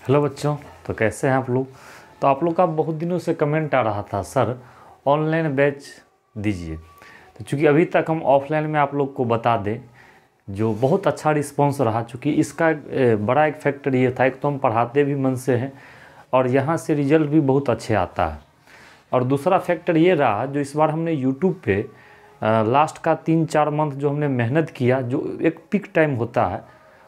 Hello बच्चों, तो कैसे हैं आप लोग। तो आप लोग का बहुत दिनों से कमेंट आ रहा था, सर ऑनलाइन बैच दीजिए। तो चूँकि अभी तक हम ऑफलाइन में आप लोग को बता दें, जो बहुत अच्छा रिस्पांस रहा। चूँकि इसका बड़ा एक फैक्टर ये था, एक तो हम पढ़ाते भी मन से हैं और यहाँ से रिजल्ट भी बहुत अच्छे आता है। और दूसरा फैक्टर ये रहा, जो इस बार हमने यूट्यूब पे लास्ट का 3-4 मंथ जो हमने मेहनत किया, जो एक पीक टाइम होता है,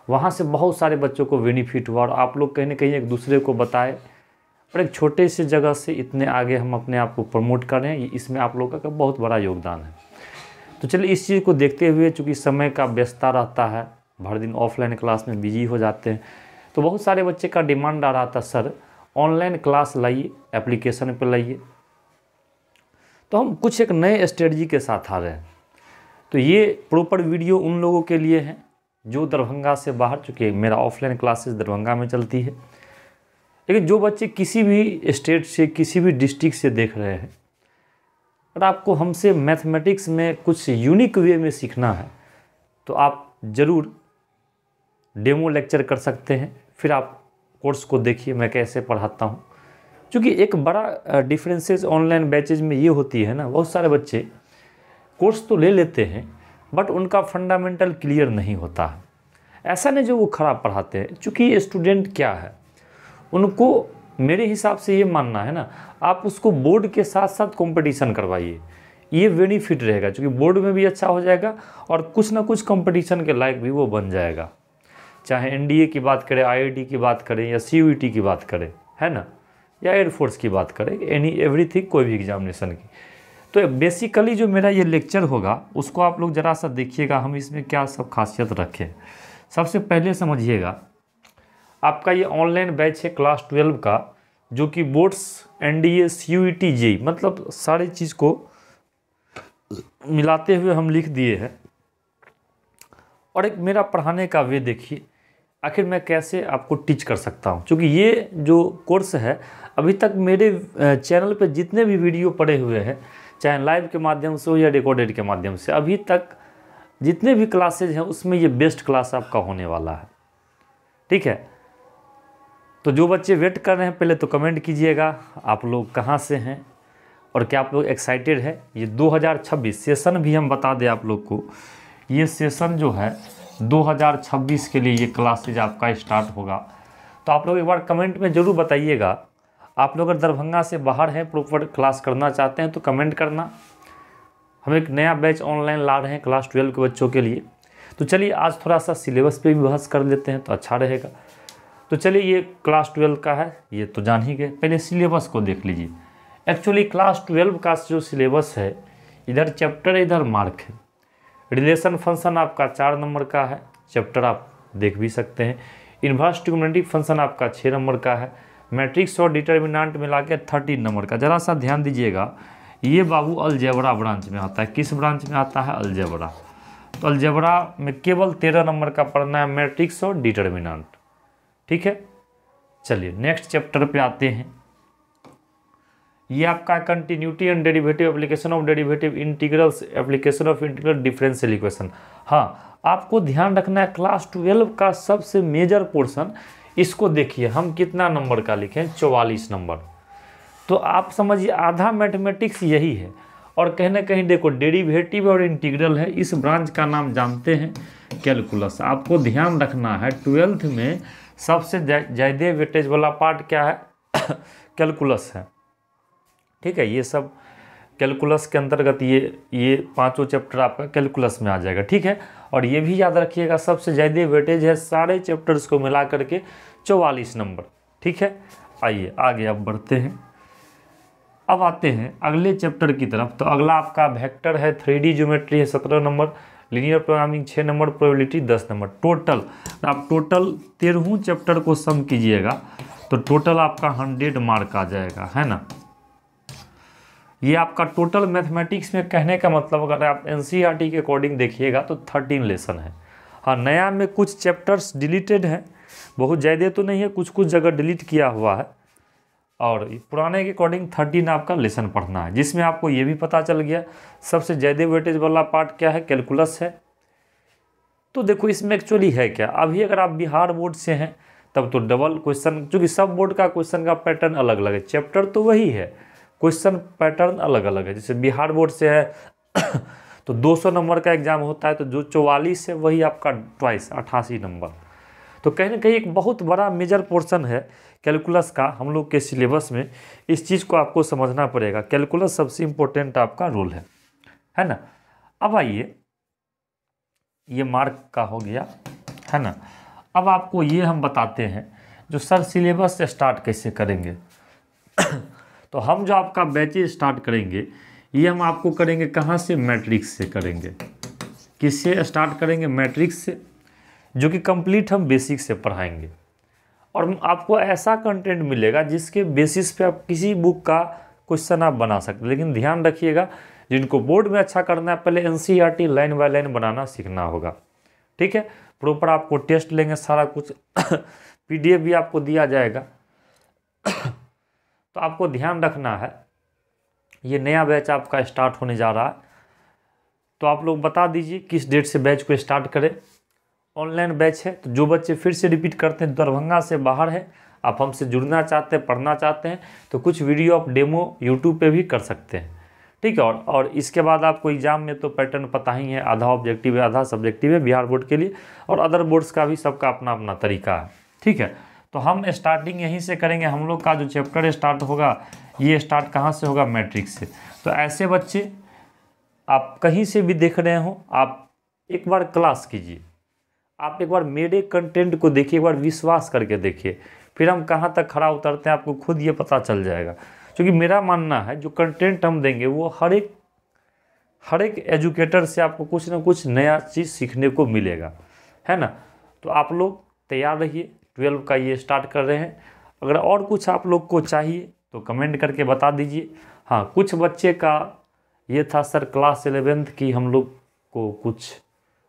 वहाँ से बहुत सारे बच्चों को बेनिफिट हुआ और आप लोग कहीं ना कहीं एक दूसरे को बताए और एक छोटे से जगह से इतने आगे हम अपने आप को प्रमोट कर रहे हैं। इसमें आप लोगों का बहुत बड़ा योगदान है। तो चलिए इस चीज़ को देखते हुए, चूँकि समय का व्यस्तता रहता है, भर दिन ऑफलाइन क्लास में बिजी हो जाते हैं, तो बहुत सारे बच्चे का डिमांड आ रहा था, सर ऑनलाइन क्लास लाइए, एप्लीकेशन पर लाइए। तो हम कुछ एक नए स्ट्रेटजी के साथ आ रहे हैं। तो ये प्रॉपर वीडियो उन लोगों के लिए है जो दरभंगा से बाहर, चूँकि मेरा ऑफलाइन क्लासेस दरभंगा में चलती है, लेकिन जो बच्चे किसी भी स्टेट से, किसी भी डिस्ट्रिक्ट से देख रहे हैं, और आपको हमसे मैथमेटिक्स में कुछ यूनिक वे में सीखना है, तो आप ज़रूर डेमो लेक्चर कर सकते हैं। फिर आप कोर्स को देखिए मैं कैसे पढ़ाता हूँ। क्योंकि एक बड़ा डिफरेंसेस ऑनलाइन बैचेज में ये होती है ना, बहुत सारे बच्चे कोर्स तो ले लेते हैं बट उनका फंडामेंटल क्लियर नहीं होता है। ऐसा नहीं जो वो ख़राब पढ़ाते हैं, चूँकि स्टूडेंट क्या है, उनको मेरे हिसाब से ये मानना है ना, आप उसको बोर्ड के साथ साथ कंपटीशन करवाइए, ये बेनिफिट रहेगा। क्योंकि बोर्ड में भी अच्छा हो जाएगा और कुछ ना कुछ कंपटीशन के लायक भी वो बन जाएगा। चाहे एनडीए की बात करें, आईआईटी की बात करें या सीयूईटी की बात करें, है ना, या एयरफोर्स की बात करें, एवरीथिंग, कोई भी एग्जामिनेशन की। तो बेसिकली जो मेरा ये लेक्चर होगा उसको आप लोग ज़रा सा देखिएगा, हम इसमें क्या सब खासियत रखें। सबसे पहले समझिएगा, आपका ये ऑनलाइन बैच है क्लास 12 का, जो कि बोर्ड्स, एनडीए, सीयूईटी, जेईई, मतलब सारी चीज़ को मिलाते हुए हम लिख दिए हैं। और एक मेरा पढ़ाने का वे देखिए, आखिर मैं कैसे आपको टीच कर सकता हूँ। क्योंकि ये जो कोर्स है, अभी तक मेरे चैनल पे जितने भी वीडियो पड़े हुए हैं, चाहे लाइव के माध्यम से हो या रिकॉर्डेड के माध्यम से, अभी तक जितने भी क्लासेज हैं उसमें ये बेस्ट क्लास आपका होने वाला है। ठीक है, तो जो बच्चे वेट कर रहे हैं, पहले तो कमेंट कीजिएगा आप लोग कहाँ से हैं और क्या आप लोग एक्साइटेड है। ये 2026 सेशन भी हम बता दें आप लोग को, ये सेशन जो है 2026 के लिए ये क्लासेज आपका स्टार्ट होगा। तो आप लोग एक बार कमेंट में ज़रूर बताइएगा, आप लोग अगर दरभंगा से बाहर हैं, प्रॉपर क्लास करना चाहते हैं तो कमेंट करना। हम एक नया बैच ऑनलाइन ला रहे हैं क्लास 12 के बच्चों के लिए। तो चलिए आज थोड़ा सा सिलेबस पे भी बहस कर लेते हैं तो अच्छा रहेगा। तो चलिए, ये क्लास 12 का है, ये तो जान ही गए। पहले सिलेबस को देख लीजिए। एक्चुअली क्लास 12 का जो सिलेबस है, इधर चैप्टर, इधर मार्क है। रिलेशन फंक्शन आपका 4 नंबर का है, चैप्टर आप देख भी सकते हैं। इन्वर्स ट्रिग्नोमेट्रिक फंक्शन आपका 6 नंबर का है। मैट्रिक्स और डिटर्मिनेंट मिला के 13 नंबर का। ज़रा सा ध्यान दीजिएगा, ये बाबू अलजेब्रा ब्रांच में आता है। किस ब्रांच में आता है? अलजेब्रा। तो अलजेब्रा में केवल 13 नंबर का पढ़ना है, मैट्रिक्स और डिटर्मिनेंट। ठीक है, चलिए नेक्स्ट चैप्टर पे आते हैं। ये आपका continuity and derivative, application of derivative, integrals, application of integral, differential equation. हाँ, आपको ध्यान रखना है क्लास 12 का सबसे मेजर पोर्शन, इसको देखिए हम कितना नंबर का लिखें, 44 नंबर। तो आप समझिए आधा मैथमेटिक्स यही है। और कहीं ना कहीं देखो, डेरिवेटिव और इंटीग्रल है, इस ब्रांच का नाम जानते हैं कैलकुलस। आपको ध्यान रखना है 12th में सबसे ज़्यादा वेटेज वाला पार्ट क्या है? कैलकुलस है। ठीक है, ये सब कैलकुलस के अंतर्गत ये पांचों चैप्टर आपका कैलकुलस में आ जाएगा। ठीक है, और ये भी याद रखिएगा सबसे ज़्यादा वेटेज है सारे चैप्टर्स को मिला करके 44 नंबर। ठीक है, आइए आगे अब बढ़ते हैं। अब आते हैं अगले चैप्टर की तरफ। तो अगला आपका वेक्टर है, 3D ज्योमेट्री है 17 number, linear programming 6 number, probability 10 number. Total आप 13 चैप्टर को सम कीजिएगा तो टोटल आपका 100 मार्क आ जाएगा, है ना। ये आपका टोटल मैथमेटिक्स में, कहने का मतलब अगर आप एनसीईआरटी के अकॉर्डिंग देखिएगा तो 13 लेसन है। हाँ, नया में कुछ चैप्टर्स डिलीटेड हैं, बहुत ज़्यादा तो नहीं है, कुछ कुछ जगह डिलीट किया हुआ है। और पुराने के अकॉर्डिंग 13 आपका लेसन पढ़ना है, जिसमें आपको ये भी पता चल गया सबसे ज़्यादा वेटेज वाला पार्ट क्या है, कैलकुलस है। तो देखो इसमें एक्चुअली है क्या, अभी अगर आप बिहार बोर्ड से हैं तब तो डबल क्वेश्चन, क्योंकि सब बोर्ड का क्वेश्चन का पैटर्न अलग अलग है, चैप्टर तो वही है, क्वेश्चन पैटर्न अलग अलग है। जैसे बिहार बोर्ड से है तो 200 नंबर का एग्जाम होता है, तो जो 44 है वही आपका ट्वाइस 88 नंबर। तो कहीं ना कहीं एक बहुत बड़ा मेजर पोर्शन है कैलकुलस का हम लोग के सिलेबस में। इस चीज़ को आपको समझना पड़ेगा, कैलकुलस सबसे इम्पोर्टेंट आपका रोल है ना। अब आइए, ये मार्क का हो गया, है ना। अब आपको ये हम बताते हैं जो सर सिलेबस स्टार्ट कैसे करेंगे। तो हम जो आपका बैचेज स्टार्ट करेंगे, ये हम आपको करेंगे कहाँ से, मैट्रिक्स से करेंगे। किससे स्टार्ट करेंगे, मैट्रिक्स से, जो कि कंप्लीट हम बेसिक से पढ़ाएंगे। और आपको ऐसा कंटेंट मिलेगा जिसके बेसिस पे आप किसी बुक का क्वेश्चन आप बना सकते हैं। लेकिन ध्यान रखिएगा, जिनको बोर्ड में अच्छा करना है, पहले एनसीईआरटी लाइन बाय लाइन बनाना सीखना होगा, ठीक है। प्रॉपर आपको टेस्ट लेंगे, सारा कुछ पीडीएफ भी आपको दिया जाएगा। तो आपको ध्यान रखना है, ये नया बैच आपका स्टार्ट होने जा रहा है, तो आप लोग बता दीजिए किस डेट से बैच को स्टार्ट करें। ऑनलाइन बैच है, तो जो बच्चे फिर से रिपीट करते हैं, दरभंगा से बाहर है, आप हमसे जुड़ना चाहते हैं, पढ़ना चाहते हैं, तो कुछ वीडियो आप डेमो यूट्यूब पे भी कर सकते हैं, ठीक है। और इसके बाद आपको एग्ज़ाम में तो पैटर्न पता ही है, आधा ऑब्जेक्टिव है आधा सब्जेक्टिव है बिहार बोर्ड के लिए, और अदर बोर्ड्स का भी सबका अपना अपना तरीका है, ठीक है। तो हम स्टार्टिंग यहीं से करेंगे। हम लोग का जो चैप्टर स्टार्ट होगा, ये स्टार्ट कहाँ से होगा, मैट्रिक्स से। तो ऐसे बच्चे आप कहीं से भी देख रहे हो, आप एक बार क्लास कीजिए, आप एक बार मेरे कंटेंट को देखिए, एक बार विश्वास करके देखिए, फिर हम कहाँ तक खड़ा उतरते हैं आपको खुद ये पता चल जाएगा। क्योंकि मेरा मानना है जो कंटेंट हम देंगे वो हर एक एजुकेटर से आपको कुछ ना कुछ नया चीज़ सीखने को मिलेगा, है ना। तो आप लोग तैयार रहिए, 12 का ये स्टार्ट कर रहे हैं। अगर और कुछ आप लोग को चाहिए तो कमेंट करके बता दीजिए। हाँ, कुछ बच्चे का ये था सर क्लास 11th की हम लोग को कुछ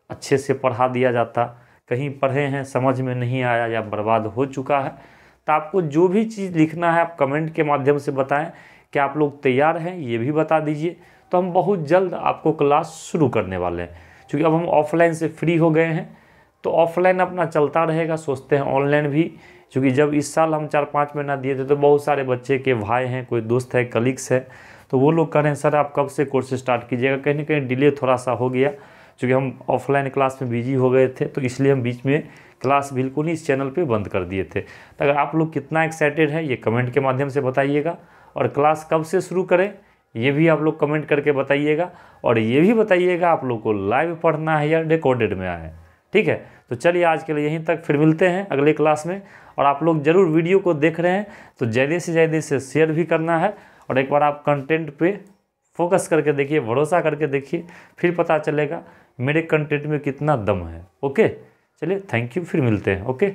अच्छे से पढ़ा दिया जाता, कहीं पढ़े हैं समझ में नहीं आया या बर्बाद हो चुका है, तो आपको जो भी चीज़ लिखना है आप कमेंट के माध्यम से बताएं कि आप लोग तैयार हैं, ये भी बता दीजिए। तो हम बहुत जल्द आपको क्लास शुरू करने वाले हैं, क्योंकि अब हम ऑफलाइन से फ्री हो गए हैं, तो ऑफलाइन अपना चलता रहेगा। सोचते हैं ऑनलाइन भी, क्योंकि जब इस साल हम 4-5 महीना दिए थे तो बहुत सारे बच्चे के भाई हैं, कोई दोस्त है, कलीग्स है, तो वो लोग कह रहे हैं सर आप कब से कोर्स स्टार्ट कीजिएगा। कहीं ना कहीं डिले थोड़ा सा हो गया, क्योंकि हम ऑफलाइन क्लास में बिजी हो गए थे, तो इसलिए हम बीच में क्लास बिल्कुल ही इस चैनल पे बंद कर दिए थे। तो अगर आप लोग कितना एक्साइटेड है ये कमेंट के माध्यम से बताइएगा, और क्लास कब से शुरू करें ये भी आप लोग कमेंट करके बताइएगा, और ये भी बताइएगा आप लोग को लाइव पढ़ना है या रिकॉर्डेड में आए, ठीक है। तो चलिए आज के लिए यहीं तक, फिर मिलते हैं अगले क्लास में। और आप लोग ज़रूर वीडियो को देख रहे हैं तो ज़्यादा से शेयर भी करना है, और एक बार आप कंटेंट पे फोकस करके देखिए, भरोसा करके देखिए, फिर पता चलेगा मेरे कंटेंट में कितना दम है। ओके, चलिए थैंक यू, फिर मिलते हैं। ओके।